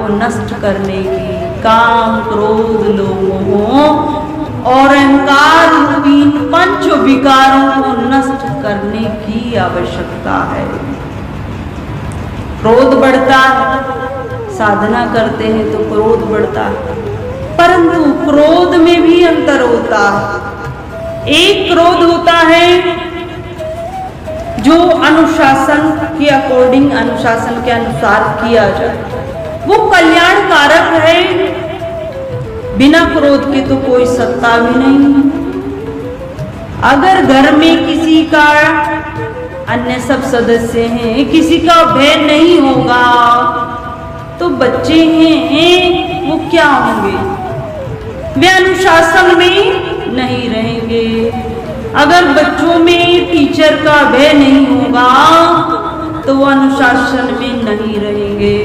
को नष्ट करने की, काम क्रोध लोभ मोह और अहंकार रूपी पंच विकारों को नष्ट करने की आवश्यकता है। क्रोध बढ़ता है, साधना करते हैं तो क्रोध बढ़ता है, परंतु क्रोध में भी अंतर होता है। एक क्रोध होता है जो अनुशासन के अकॉर्डिंग, अनुशासन के अनुसार किया जाए, वो कल्याणकारक है। बिना क्रोध के तो कोई सत्ता भी नहीं। अगर घर में किसी का, अन्य सब सदस्य हैं, किसी का भय नहीं होगा तो बच्चे हैं वो क्या होंगे? वे अनुशासन में नहीं रहेंगे। अगर बच्चों में टीचर का भय नहीं होगा तो वो अनुशासन में नहीं रहेंगे।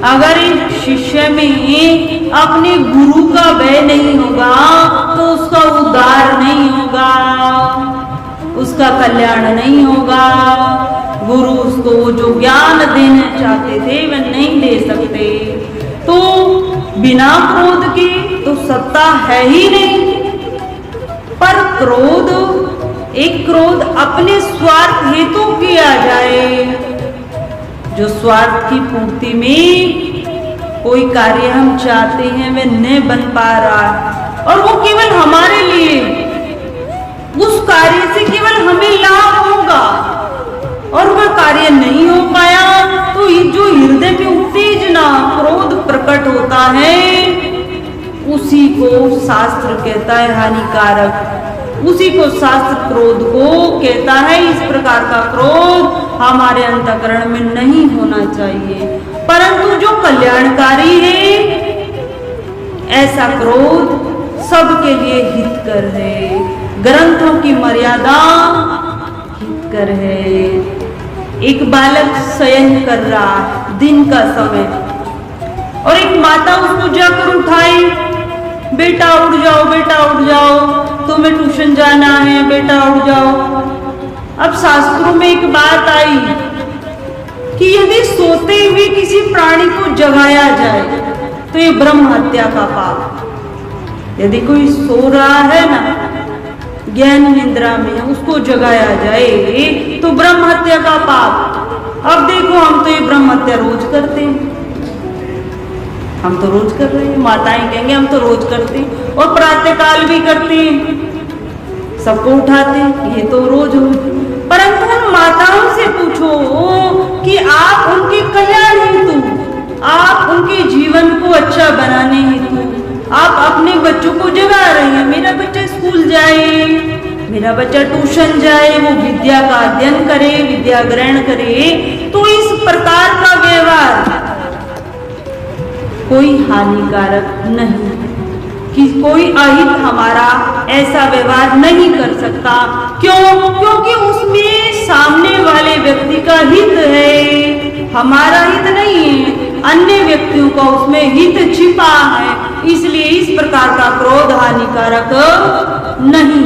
अगर एक शिष्य में अपने गुरु का भय नहीं होगा तो उसका उद्धार नहीं होगा, उसका कल्याण नहीं होगा। गुरु उसको जो ज्ञान देना चाहते थे वह नहीं दे सकते। तो बिना क्रोध के तो सत्ता है ही नहीं। पर क्रोध, एक क्रोध अपने स्वार्थ हेतु किया जाए, जो स्वार्थ की पूर्ति में कोई कार्य हम चाहते हैं वह न बन पा रहा है और वो केवल हमारे लिए, उस कार्य से केवल हमें लाभ होगा और वह कार्य नहीं हो पाया तो जो हृदय में उत्तेजना क्रोध प्रकट होता है उसी को शास्त्र कहता है हानिकारक। उसी को शास्त्र क्रोध को कहता है इस प्रकार का क्रोध हमारे अंतःकरण में नहीं होना चाहिए। परंतु जो कल्याणकारी है ऐसा क्रोध सबके लिए हितकर है, ग्रंथों की मर्यादा हितकर है। एक बालक शयन कर रहा है दिन का समय और एक माता उसको जाकर उठाई, बेटा उठ जाओ, बेटा उठ जाओ, तुम्हें ट्यूशन जाना है, बेटा उठ जाओ। अब शास्त्रों में एक बात आई कि यदि सोते हुए किसी प्राणी को जगाया जाए तो ये ब्रह्म हत्या का पाप। यदि कोई सो रहा है ना ज्ञान निद्रा में, उसको जगाया जाए तो ब्रह्म हत्या का पाप। अब देखो हम तो ये ब्रह्म हत्या रोज करते हैं, हम तो रोज कर रहे हैं, माताएं कहेंगे हम तो रोज करते हैं और प्रातःकाल भी करते हैं, सबको उठाते हैं, ये तो रोज हो। परंतु उन माताओं से पूछो कि आप उनके कल्याण हेतु, आप उनके जीवन को अच्छा बनाने हेतु आप अपने बच्चों को जगा रही हैं। मेरा बच्चा स्कूल जाए, मेरा बच्चा ट्यूशन जाए, वो विद्या का अध्ययन करे, विद्या ग्रहण करे, तो इस प्रकार का व्यवहार कोई हानिकारक नहीं, कि कोई अहित हमारा ऐसा व्यवहार नहीं कर सकता। क्यों? क्योंकि उसमें सामने वाले व्यक्ति का हित है, हमारा हित नहीं है, अन्य व्यक्तियों का उसमें हित छिपा है। इसलिए इस प्रकार का क्रोध हानिकारक नहीं।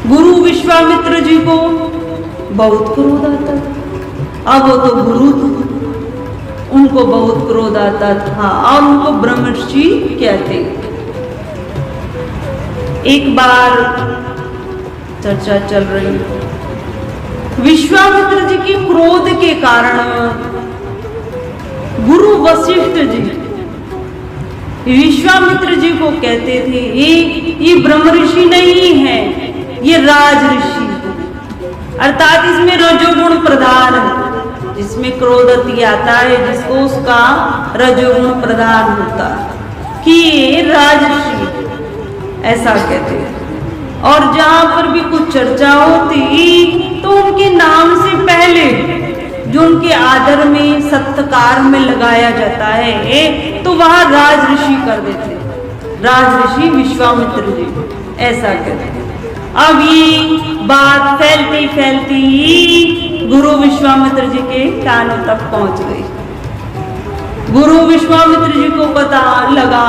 गुरु विश्वामित्र जी को बहुत क्रोध आता था, अब वो तो गुरु थे, उनको बहुत क्रोध आता था और उनको ब्रह्मर्षि कहते। एक बार चर्चा चल रही, विश्वामित्र जी की क्रोध के कारण गुरु वशिष्ठ जी विश्वामित्र जी को कहते थे ये ब्रह्म ऋषि नहीं है, ये राज ऋषि, अर्थात इसमें रजोगुण प्रधान है, जिसमें क्रोध अति आता है, जिसको उसका रजोगुण प्रधान होता है, कि ये राज ऋषि ऐसा कहते हैं। और जहां पर भी कुछ चर्चा होती तो उनके नाम से पहले जो उनके आदर में सत्कार में लगाया जाता है तो वहां राज ऋषि कर देते, राज ऋषि विश्वामित्र जी ऐसा कहते। अब ये बात फैलती फैलती गुरु विश्वामित्र जी के कानों तक पहुंच गई। गुरु विश्वामित्र जी को पता लगा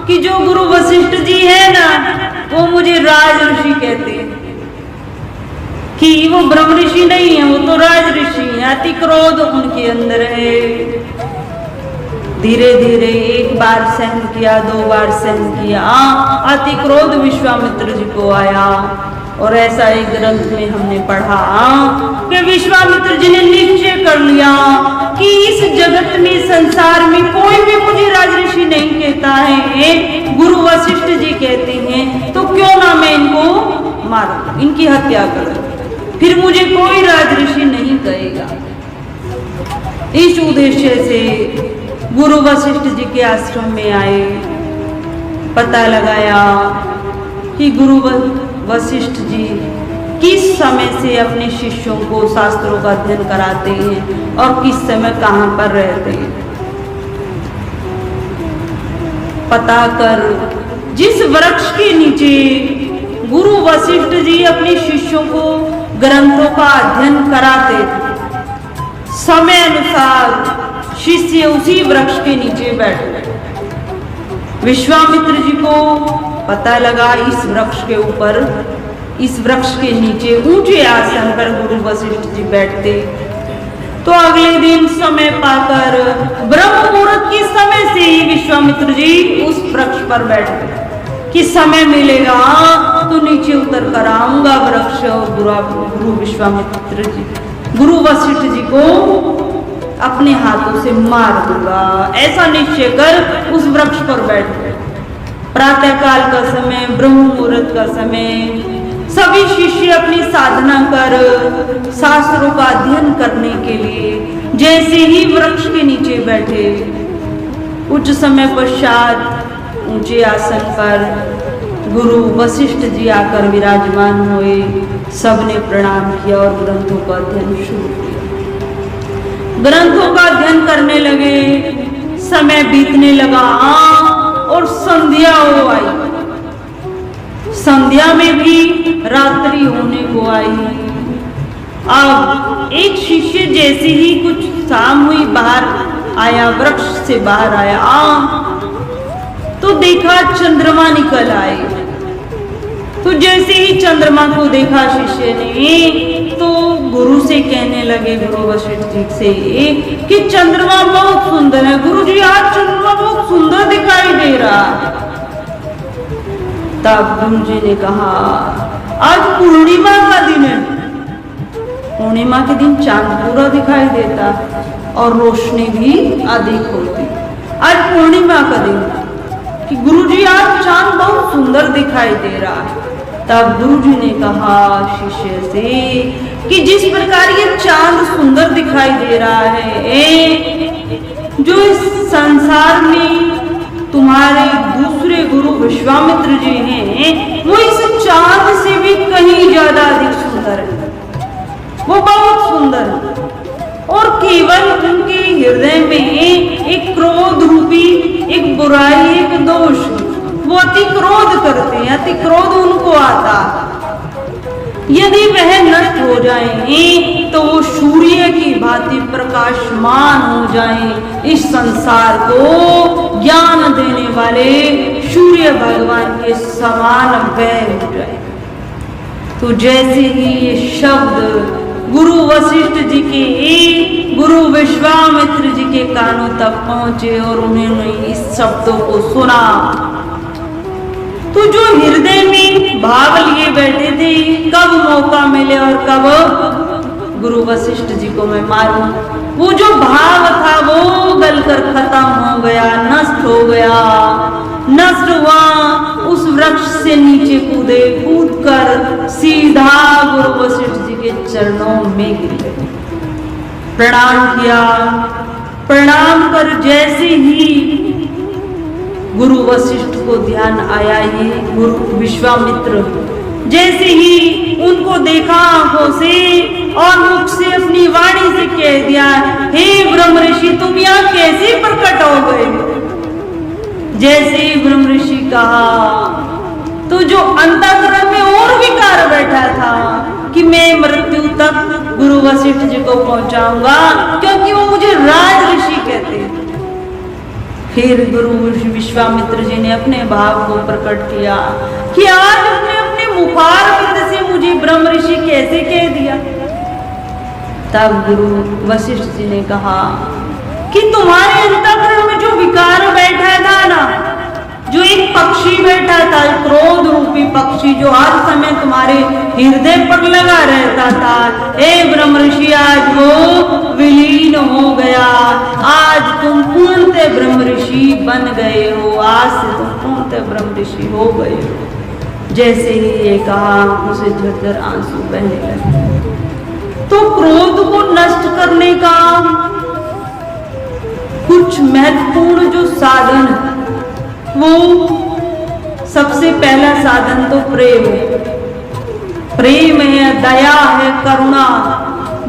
कि जो गुरु वशिष्ठ जी है ना वो मुझे राज ऋषि कहते हैं, कि वो ब्रह्म ऋषि नहीं है, वो तो राज ऋषि है। अति क्रोध उनके अंदर है। धीरे धीरे एक बार सहन किया, 2 बार सहन किया, अति क्रोध विश्वामित्र जी को आया। और ऐसा एक ग्रंथ में हमने पढ़ा कि विश्वामित्र जी ने निश्चय कर लिया कि इस जगत में, संसार में कोई भी मुझे राजऋषि नहीं कहता है, गुरु वशिष्ठ जी कहते हैं, तो क्यों ना मैं इनको मारूं, इनकी हत्या करूं, फिर मुझे कोई राजऋषि नहीं कहेगा। इस उद्देश्य से गुरु वशिष्ठ जी के आश्रम में आए, पता लगाया कि गुरु वशिष्ठ जी किस समय से अपने शिष्यों को शास्त्रों का अध्ययन कराते हैं और किस समय कहां पर रहते हैं। पता कर जिस वृक्ष के नीचे गुरु वशिष्ठ जी अपने शिष्यों को ग्रंथों का अध्ययन कराते थे, समय अनुसार शिष्य उसी वृक्ष के नीचे बैठे। विश्वामित्र जी को पता लगा इस वृक्ष के ऊपर, इस वृक्ष के नीचे ऊंचे आसन पर गुरु वशिष्ठ जी बैठते। तो अगले दिन समय पाकर ब्रह्म मुहूर्त के समय से ही विश्वामित्र जी उस वृक्ष पर बैठते कि समय मिलेगा तो नीचे उतर कर आऊंगा वृक्ष और गुरु विश्वामित्र जी, गुरु वशिष्ठ जी को अपने हाथों से मार दूंगा। ऐसा निश्चय कर उस वृक्ष पर बैठ गए। प्रातः काल का समय, ब्रह्म मुहूर्त का समय, सभी शिष्य अपनी साधना कर शास्त्रों का अध्ययन करने के लिए जैसे ही वृक्ष के नीचे बैठे, कुछ समय पश्चात ऊंचे आसन पर गुरु वशिष्ठ जी आकर विराजमान हुए। सबने प्रणाम किया और ग्रंथों का अध्ययन शुरू किया। ग्रंथों का अध्ययन करने लगे, समय बीतने लगा और संध्या हो आई। संध्या में भी रात्रि होने को आई। अब एक शिष्य जैसे ही कुछ शाम हुई बाहर आया, वृक्ष से बाहर आया, तो देखा चंद्रमा निकल आए। तो जैसे ही चंद्रमा को देखा शिष्य ने, तो गुरु से कहने लगे, गुरु वशिष्ठ जी से, कि चंद्रमा बहुत सुंदर है। गुरु जी आज चंद्रमा बहुत सुंदर दिखाई दे रहा है। तब गुरु जी ने कहा, आज पूर्णिमा का दिन है, पूर्णिमा के दिन चांद पूरा दिखाई देता और रोशनी भी अधिक होती। आज पूर्णिमा का दिन कि गुरुजी आज चांद बहुत सुंदर दिखाई दे रहा है। तब गुरुजी ने कहा शिष्य से कि जिस प्रकार ये चांद सुंदर दिखाई दे रहा है, जो इस संसार में तुम्हारे दूसरे गुरु विश्वामित्र जी हैं, वो इस चांद से भी कहीं ज्यादा अधिक सुंदर है। वो बहुत सुंदर है और केवल उनके हृदय में एक क्रोध रूपी एक बुराई, एक दोष, वो अति क्रोध करते हैं, अति क्रोध उनको आता। यदि वह नष्ट हो जाएं तो वो सूर्य की भांति प्रकाशमान हो जाएं, इस संसार को ज्ञान देने वाले सूर्य भगवान के समान वह हो जाए। तो जैसे ही ये शब्द गुरु वशिष्ठ जी के, गुरु विश्वामित्र जी के कानों तक पहुंचे और उन्होंने इस शब्दों को सुना, तो जो हृदय में भाव लिए बैठे थे, कब मौका मिले और कब गुरु वशिष्ठ जी को मैं मारूं, वो जो भाव था वो गलकर खत्म हो गया, नष्ट हो गया, नष्ट हुआ। उस वृक्ष से नीचे कूदे, कूद कर सीधा गुरु वशिष्ठ जी के चरणों में गिर गए, प्रणाम किया। प्रणाम कर जैसे ही गुरु वशिष्ठ को ध्यान आया, ये गुरु विश्वामित्र जैसे ही उनको देखा आंखों से और मुख से अपनी वाणी से कह दिया, हे ब्रह्म ऋषि तुम यहाँ कैसे प्रकट हो गए। जैसे ही ब्रह्म ऋषि कहा, तो जो अंतःकरण में और विकार बैठा था कि मैं मृत्यु तक गुरु वशिष्ठ जी को पहुंचाऊंगा, क्योंकि वो मुझे राज ऋषि कहते हैं। फिर गुरु विश्वामित्र जी ने अपने भाव को प्रकट किया कि आज अपने अपने मुखारविंद से मुझे ब्रह्म ऋषि कैसे कह दिया। तब गुरु वशिष्ठ जी ने कहा कि तुम्हारे अंतःकरण में जो बैठा था क्रोध रूपी पक्षी जो हर समय तुम्हारे हृदय पर लगा रहता था, हे ब्रह्म ऋषि आज वो विलीन हो गया। आज तुम पूर्णतः ब्रह्म ऋषि बन गए हो, आज से तुम पूर्णतः ब्रह्म ऋषि हो गए हो। जैसे ही ये कहा उसे झरझर आंसू बहने लगे। तो क्रोध को नष्ट करने का कुछ महत्वपूर्ण जो साधन, वो सबसे पहला साधन तो प्रेम है। प्रेम है, दया है, करुणा।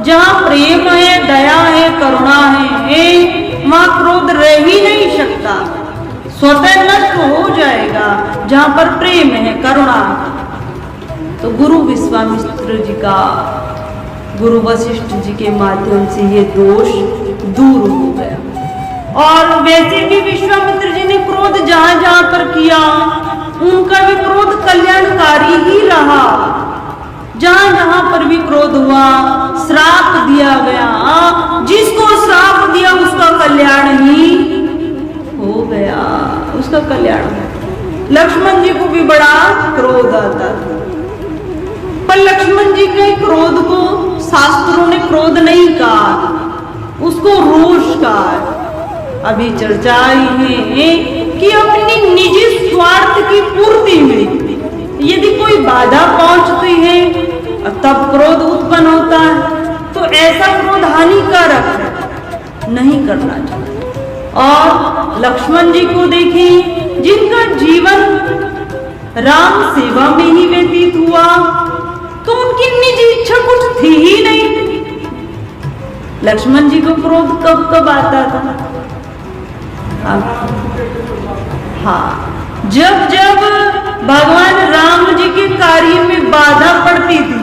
जहां प्रेम है, दया है, करुणा है, वहां क्रोध रह ही नहीं सकता, स्वतः नष्ट हो जाएगा। जहां पर प्रेम है, करुणा। तो गुरु विश्वामित्र जी का, गुरु वशिष्ठ जी के माध्यम से ये दोष दूर हो गया। और वैसे भी विश्वामित्र जी ने क्रोध जहां जहां पर किया, उनका भी क्रोध कल्याणकारी ही रहा। जहां जहां पर भी क्रोध हुआ, श्राप दिया गया, जिसको श्राप दिया उसका कल्याण ही हो गया, उसका कल्याण। लक्ष्मण जी को भी बड़ा क्रोध आता था, पर लक्ष्मण जी के क्रोध को शास्त्रों ने क्रोध नहीं कहा, उसको रोष कहा। अभी चर्चा आई है कि अपनी निजी स्वार्थ की पूर्ति में यदि कोई बाधा पहुंचती है तब क्रोध उत्पन्न होता है, तो ऐसा क्रोध हानिकारक है, नहीं करना चाहिए। और लक्ष्मण जी को देखिए, जिनका जीवन राम सेवा में ही व्यतीत हुआ, तो उनकी निजी इच्छा कुछ थी ही नहीं। लक्ष्मण जी को क्रोध कब कब आता था? हाँ, जब जब भगवान राम जी के कार्य में बाधा पड़ती थी,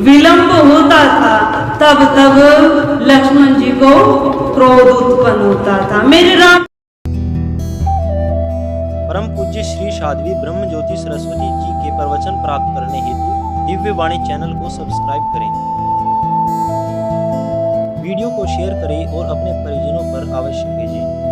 विलंब होता था, तब तब लक्ष्मण जी को क्रोध उत्पन्न होता था। मेरे राम। परम पूज्य श्री साध्वी ब्रह्म ज्योति सरस्वती जी के प्रवचन प्राप्त करने हेतु दिव्य वाणी चैनल को सब्सक्राइब करें, वीडियो को शेयर करें और अपने परिजनों पर अवश्य भेजें।